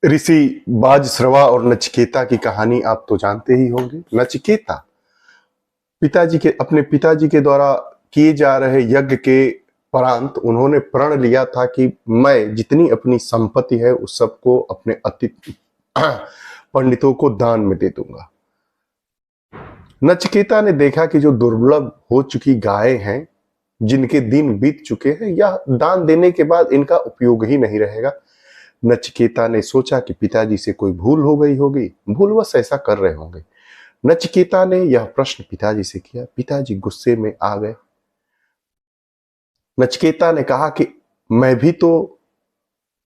ऋषि बाजश्रवा और नचिकेता की कहानी आप तो जानते ही होंगे। नचिकेता अपने पिताजी के द्वारा किए जा रहे यज्ञ के परांत उन्होंने प्रण लिया था कि मैं जितनी अपनी संपत्ति है उस सबको अपने अतिथि पंडितों को दान में दे दूंगा। नचिकेता ने देखा कि जो दुर्लभ हो चुकी गायें हैं, जिनके दिन बीत चुके हैं, यह दान देने के बाद इनका उपयोग ही नहीं रहेगा। नचिकेता ने सोचा कि पिताजी से कोई भूल हो गई होगी, भूलवश ऐसा कर रहे होंगे। नचिकेता ने यह प्रश्न पिताजी से किया। पिताजी गुस्से में आ गए। नचिकेता ने कहा कि मैं भी तो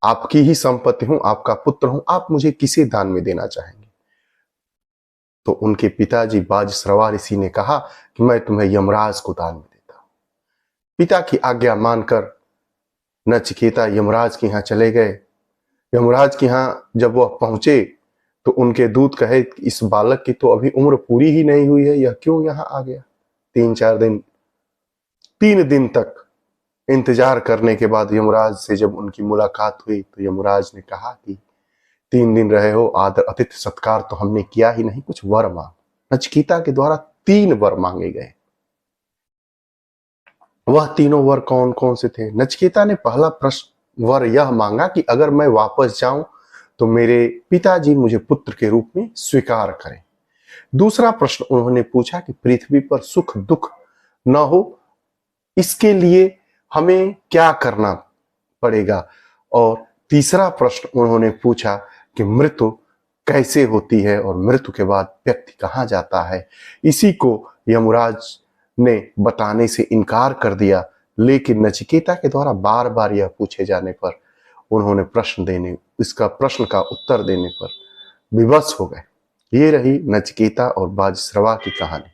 आपकी ही संपत्ति हूं, आपका पुत्र हूं, आप मुझे किसे दान में देना चाहेंगे? तो उनके पिताजी बाजश्रवा ऋषि ने कहा कि मैं तुम्हें यमराज को दान में देता हूं। पिता की आज्ञा मानकर नचिकेता यमराज के यहां चले गए। यमराज के यहां जब वह पहुंचे तो उनके दूत कहे, इस बालक की तो अभी उम्र पूरी ही नहीं हुई है, यह क्यों यहां आ गया? 3 दिन तक इंतजार करने के बाद यमराज से जब उनकी मुलाकात हुई तो यमराज ने कहा कि 3 दिन रहे हो, आदर अतिथि सत्कार तो हमने किया ही नहीं, कुछ वर मांग। नचिकेता के द्वारा 3 वर मांगे गए। वह तीनों वर कौन कौन से थे? नचिकेता ने पहला प्रश्न वर यह मांगा कि अगर मैं वापस जाऊं तो मेरे पिताजी मुझे पुत्र के रूप में स्वीकार करें। दूसरा प्रश्न उन्होंने पूछा कि पृथ्वी पर सुख दुख न हो, इसके लिए हमें क्या करना पड़ेगा? और तीसरा प्रश्न उन्होंने पूछा कि मृत्यु कैसे होती है और मृत्यु के बाद व्यक्ति कहां जाता है? इसी को यमराज ने बताने से इनकार कर दिया, लेकिन नचिकेता के द्वारा बार बार यह पूछे जाने पर उन्होंने इसका प्रश्न का उत्तर देने पर विवश हो गए। ये रही नचिकेता और बाजश्रवा की कहानी।